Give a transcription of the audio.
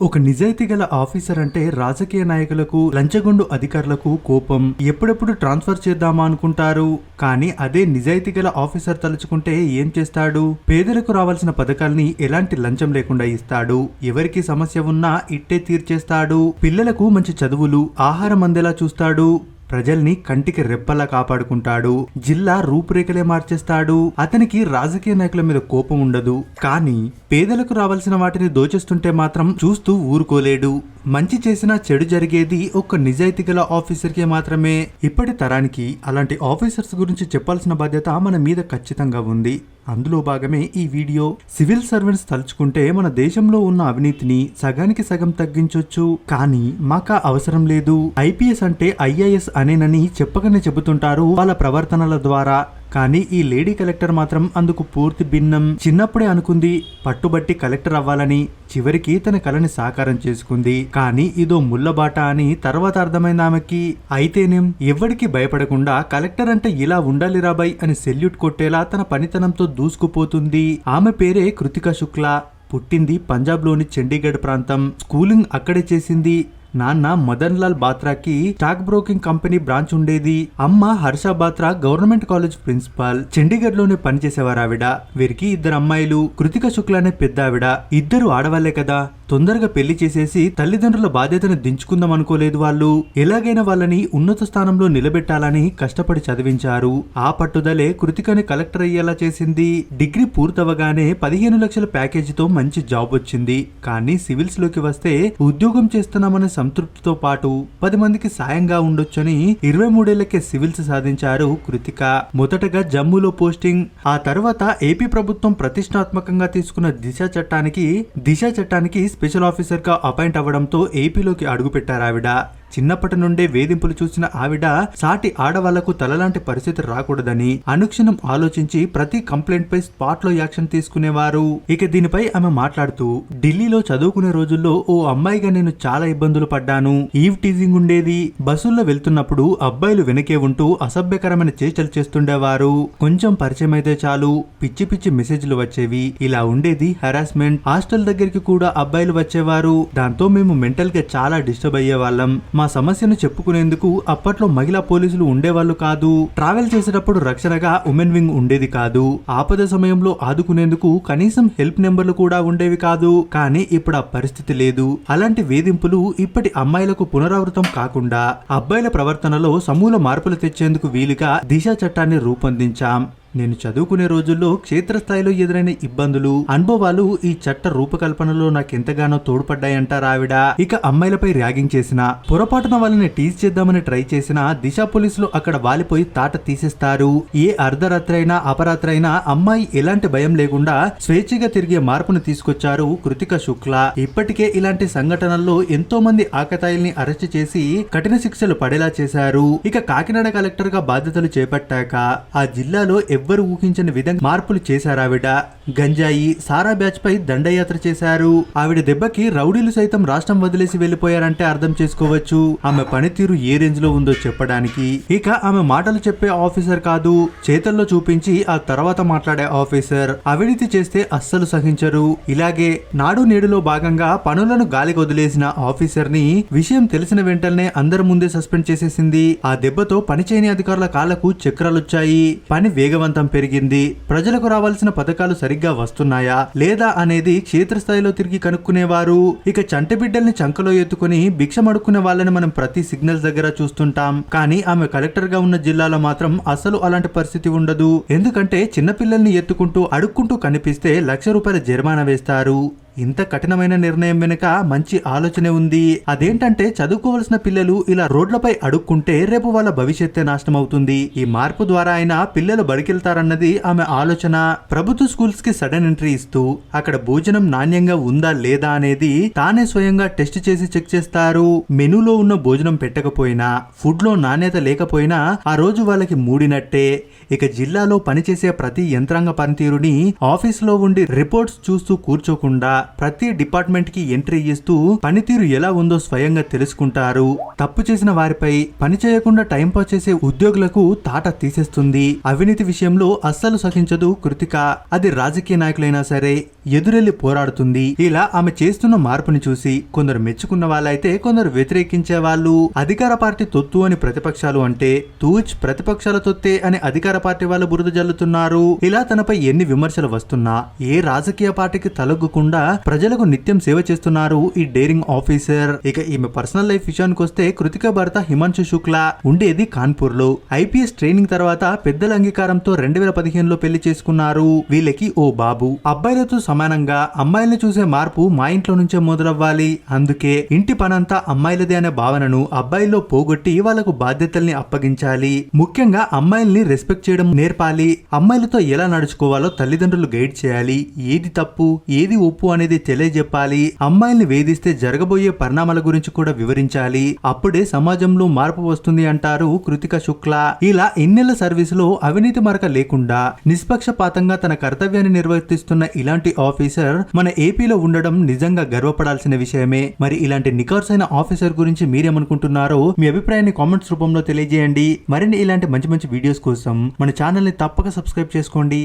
ఒక నిజాయితీ గల ఆఫీసర్ అంటే రాజకీయ నాయకులకు లంచగొండు అధికారులకు కోపం ఎప్పుడెప్పుడు ట్రాన్స్ఫర్ చేద్దామా అనుకుంటారు. కానీ అదే నిజాయితీ గల ఆఫీసర్ తలుచుకుంటే ఏం చేస్తాడు? పేదలకు రావాల్సిన పథకాల్ని ఎలాంటి లంచం లేకుండా ఇస్తాడు. ఎవరికి సమస్య ఉన్నా ఇట్టే తీర్చేస్తాడు. పిల్లలకు మంచి చదువులు ఆహారం అందేలా చూస్తాడు. ప్రజల్ని కంటికి రెప్పలా కాపాడుకుంటాడు. జిల్లా రూపురేఖలే మార్చేస్తాడు. అతనికి రాజకీయ నాయకుల మీద కోపం ఉండదు, కానీ పేదలకు రావాల్సిన వాటిని దోచేస్తుంటే మాత్రం చూస్తూ ఊరుకోలేడు. మంచి చేసినా చెడు జరిగేది ఒక్క నిజాయితీ గల ఆఫీసర్కే మాత్రమే. ఇప్పటి తరానికి అలాంటి ఆఫీసర్స్ గురించి చెప్పాల్సిన బాధ్యత మన మీద ఖచ్చితంగా ఉంది. అందులో భాగమే ఈ వీడియో. సివిల్ సర్వెంట్స్ తలుచుకుంటే మన దేశంలో ఉన్న అవినీతిని సగానికి సగం తగ్గించొచ్చు, కానీ మాకా అవసరం లేదు. ఐపీఎస్ అంటే ఐఏఎస్ అనేనని చెప్పగానే చెబుతుంటారు వాళ్ళ ప్రవర్తనల ద్వారా. కానీ ఈ లేడీ కలెక్టర్ మాత్రం అందుకు పూర్తి భిన్నం. చిన్నప్పుడే అనుకుంది పట్టుబట్టి కలెక్టర్ అవ్వాలని, చివరికి తన కలని సాకారం చేసుకుంది. కానీ ఇదో ముళ్ళబాట అని తర్వాత అర్థమైంది ఆమెకి. అయితేనేం ఎవ్వడికి భయపడకుండా కలెక్టర్ అంటే ఇలా ఉండాలి రాబాయ్ అని సెల్యూట్ కొట్టేలా తన పనితనంతో దూసుకుపోతుంది. ఆమె పేరే కృతికా శుక్లా. పుట్టింది పంజాబ్ లోని చండీగఢ్ ప్రాంతం. స్కూలింగ్ అక్కడే చేసింది. నాన్న మదన్ లాల్ బాత్రాకి స్టాక్ బ్రోకింగ్ కంపెనీ బ్రాంచ్ ఉండేది. అమ్మ Harsha Batra government college principal. Chandigarh లోనే పనిచేసేవారు ఆవిడ. వీరికి ఇద్దరు అమ్మాయిలు. కృతికా శుక్లానే పెద్ద ఆవిడ. ఇద్దరు ఆడవాళ్లే కదా, తొందరగా పెళ్లి చేసేసి తల్లిదండ్రుల బాధ్యతను దించుకుందాం అనుకోలేదు వాళ్ళు. ఎలాగైనా వాళ్ళని ఉన్నత స్థానంలో నిలబెట్టాలని కష్టపడి చదివించారు. ఆ పట్టుదలే కృతికని కలెక్టర్ అయ్యేలా చేసింది. డిగ్రీ పూర్తవగానే 15 లక్షల ప్యాకేజీతో మంచి జాబ్ వచ్చింది. కానీ సివిల్స్ లోకి వస్తే ఉద్యోగం చేస్తున్నామనే సంతృప్తితో పాటు 10 మందికి సాయంగా ఉండొచ్చని 23 ఏళ్లకే సివిల్స్ సాధించారు కృతిక. మొదటగా జమ్మూలో పోస్టింగ్. ఆ తర్వాత ఏపీ ప్రభుత్వం ప్రతిష్టాత్మకంగా తీసుకున్న దిశ చట్టానికి స్పెషల్ ఆఫీసర్ గా అపాయింట్ అవ్వడంతో ఏపీలోకి అడుగుపెట్టారు ఆవిడ. చిన్నప్పటి నుండే వేధింపులు చూసిన ఆవిడ సాటి ఆడవాళ్లకు తలలాంటి పరిస్థితి రాకూడదని అనుక్షణం ఆలోచించి ప్రతి కంప్లైంట్ పై స్పాట్ లో యాక్షన్ తీసుకునేవారు. ఇక దీనిపై ఆమె మాట్లాడుతూ, ఢిల్లీలో చదువుకునే రోజుల్లో ఓ అమ్మాయిగా నేను చాలా ఇబ్బందులు పడ్డాను. ఈవ్ టీజింగ్ ఉండేది. బస్సుల్లో వెళ్తున్నప్పుడు అబ్బాయిలు వెనకే ఉంటూ అసభ్యకరమైన చేష్టలు చేస్తుండేవారు. కొంచెం పరిచయం అయితే చాలు పిచ్చి పిచ్చి మెసేజ్లు వచ్చేవి. ఇలా ఉండేది హెరాస్మెంట్. హాస్టల్ దగ్గరికి కూడా అబ్బాయిలు వచ్చేవారు. దాంతో మేము మెంటల్ గా చాలా డిస్టర్బ్ అయ్యేవాళ్ళం. మా సమస్యను చెప్పుకునేందుకు అప్పట్లో మహిళా పోలీసులు ఉండేవాళ్ళు కాదు. ట్రావెల్ చేసేటప్పుడు రక్షణగా ఉమెన్ వింగ్ ఉండేది కాదు. ఆపద సమయంలో ఆదుకునేందుకు కనీసం హెల్ప్ నెంబర్లు కూడా ఉండేవి కాదు. కానీ ఇప్పుడు ఆ పరిస్థితి లేదు. అలాంటి వేధింపులు ఇప్పటి అమ్మాయిలకు పునరావృతం కాకుండా అబ్బాయిల ప్రవర్తనలో సమూల మార్పులు తెచ్చేందుకు వీలుగా దిశ చట్టాన్ని రూపొందించాం. నేను చదువుకునే రోజుల్లో క్షేత్రస్థాయిలో ఎదురైన ఇబ్బందులు, అనుభవాలు ఈ చట్ట రూపకల్పనలో నాకెంతగానో తోడ్పడ్డాయంటారు ఆవిడ. ఇక అమ్మాయిలపై ర్యాగింగ్ చేసిన, పొరపాటున వాళ్ళని టీజ్ చేద్దామని ట్రై చేసిన దిశ పోలీసులు అక్కడ వాలిపోయి తాట తీసేస్తారు. ఏ అర్ధరాత్రి అయినా అపరాత్రి అయినా అమ్మాయి ఎలాంటి భయం లేకుండా స్వేచ్ఛగా తిరిగే మార్పును తీసుకొచ్చారు కృతికా శుక్లా. ఇప్పటికే ఇలాంటి సంఘటనల్లో ఎంతో మంది ఆకతాయిల్ని అరెస్ట్ చేసి కఠిన శిక్షలు పడేలా చేశారు. ఇక కాకినాడ కలెక్టర్ గా బాధ్యతలు చేపట్టాక ఆ జిల్లాలో ఎవ్వరు ఊహించని విధంగా మార్పులు చేశారావిడ. గంజాయి, సారా బ్యాచ్ పై దండయాత్ర చేశారు. ఆవిడ దెబ్బకి రౌడీలు సైతం రాష్ట్రం వదిలేసి వెళ్లిపోయారంటే అర్థం చేసుకోవచ్చు ఆమె పనితీరు ఏ రేంజ్ లో ఉందో చెప్పడానికి. ఇక ఆమె మాటలు చెప్పే ఆఫీసర్ కాదు, చేతల్లో చూపించి ఆ తర్వాత మాట్లాడే ఆఫీసర్. అవినీతి చేస్తే అస్సలు సహించరు. ఇలాగే నాడు నేడులో భాగంగా పనులను గాలికి వదిలేసిన ఆఫీసర్ ని విషయం తెలిసిన వెంటనే అందరి ముందే సస్పెండ్ చేసేసింది. ఆ దెబ్బతో పనిచేయని అధికారుల కాళ్లకు చక్రాలొచ్చాయి. పని వేగవంతం పెరిగింది. ప్రజలకు రావాల్సిన పథకాలు సరిగ్గా వస్తున్నాయా లేదా అనేది క్షేత్రస్థాయిలో తిరిగి కనుక్కునేవారు. ఇక చంటి బిడ్డల్ని చంకలో ఎత్తుకుని భిక్షమడుక్కునే వాళ్ళని మనం ప్రతి సిగ్నల్స్ దగ్గర చూస్తుంటాం. కానీ ఆమె కలెక్టర్ గా ఉన్న జిల్లాలో మాత్రం అసలు అలాంటి పరిస్థితి ఉండదు. ఎందుకంటే చిన్నపిల్లల్ని ఎత్తుకుంటూ అడుక్కుంటూ కనిపిస్తే ₹1,00,000 జరిమానా వేస్తారు. ఇంత కఠినమైన నిర్ణయం వెనుక మంచి ఆలోచనే ఉంది. అదేంటంటే చదువుకోవాల్సిన పిల్లలు ఇలా రోడ్లపై అడుక్కుంటే రేపు వాళ్ళ భవిష్యత్తే నాశనం అవుతుంది. ఈ మార్పు ద్వారా అయినా పిల్లలు బడికెళ్తారన్నది ఆమె ఆలోచన. ప్రభుత్వ స్కూల్స్ కి సడన్ ఎంట్రీ ఇస్తూ అక్కడ భోజనం నాణ్యంగా ఉందా లేదా అనేది తానే స్వయంగా టెస్ట్ చేసి చెక్ చేస్తారు. మెనూలో ఉన్న భోజనం పెట్టకపోయినా, ఫుడ్ లో నాణ్యత లేకపోయినా ఆ రోజు వాళ్ళకి మూడినట్టే. ఇక జిల్లాలో పనిచేసే ప్రతి యంత్రాంగ పనితీరుని ఆఫీసులో ఉండి రిపోర్ట్స్ చూస్తూ కూర్చోకుండా ప్రతి డిపార్ట్మెంట్ కి ఎంట్రీ ఇస్తూ పనితీరు ఎలా ఉందో స్వయంగా తెలుసుకుంటారు. తప్పు చేసిన వారిపై పని చేయకుండా టైంపాస్ చేసే ఉద్యోగులకు తాట తీసేస్తుంది. అవినీతి విషయంలో అస్సలు సహించదు కృతిక. అది రాజకీయ నాయకులైనా సరే, ఎదురెళ్లి పోరాడుతుంది. ఇలా ఆమె చేస్తున్న మార్పుని చూసి కొందరు మెచ్చుకున్న వాళ్ళైతే కొందరు వ్యతిరేకించే వాళ్ళు. అధికార పార్టీ తొత్తు అని ప్రతిపక్షాలు అంటే తూచ్ ప్రతిపక్షాల తొత్తే అని అధికార పార్టీ వాళ్ళు బురద జల్లుతున్నారు. ఇలా తనపై ఎన్ని విమర్శలు వస్తున్నా ఏ రాజకీయ పార్టీకి తలొగ్గకుండా ప్రజలకు నిత్యం సేవ చేస్తున్నారు ఈ డేరింగ్ ఆఫీసర్. ఇక ఈమె పర్సనల్ లైఫ్ విషయానికి వస్తే కృతిక భర్త హిమాంశు శుక్లా ఉండేది కాన్పూర్ లో. ఐపీఎస్ ట్రైనింగ్ తర్వాత పెద్దల అంగీకారంతో 2015లో పెళ్లి చేసుకున్నారు. వీళ్ళకి ఓ బాబు. అబ్బాయిలతో సమానంగా అమ్మాయిల్ని చూసే మార్పు మా ఇంట్లో నుంచే మొదలవ్వాలి. అందుకే ఇంటి పనంతా అమ్మాయిలదే అనే భావనను అబ్బాయిల్లో పోగొట్టి వాళ్లకు బాధ్యతల్ని అప్పగించాలి. ముఖ్యంగా అమ్మాయిల్ని రెస్పెక్ట్ చేయడం నేర్పాలి. అమ్మాయిలతో ఎలా నడుచుకోవాలో తల్లిదండ్రులు గైడ్ చేయాలి. ఏది తప్పు ఏది ఒప్పు అనేది తెలియజెప్పాలి. అమ్మాయిల్ని వేధిస్తే జరగబోయే పరిణామాల గురించి కూడా వివరించాలి. అప్పుడే సమాజంలో మార్పు వస్తుంది అంటారు కృతిక శుక్లా. ఇలా ఇన్నేళ్ల సర్వీస్ లో అవినీతి మరక లేకుండా నిష్పక్షపాతంగా తన కర్తవ్యాన్ని నిర్వర్తిస్తున్న ఇలాంటి ఆఫీసర్ మన ఏపీలో ఉండడం నిజంగా గర్వపడాల్సిన విషయమే. మరి ఇలాంటి నికార్సైన ఆఫీసర్ గురించి మీరేమనుకుంటున్నారో మీ అభిప్రాయాన్ని కామెంట్స్ రూపంలో తెలియజేయండి. మరిన్ని ఇలాంటి మంచి మంచి వీడియోస్ కోసం మన ఛానల్ ని తప్పక సబ్స్క్రైబ్ చేసుకోండి.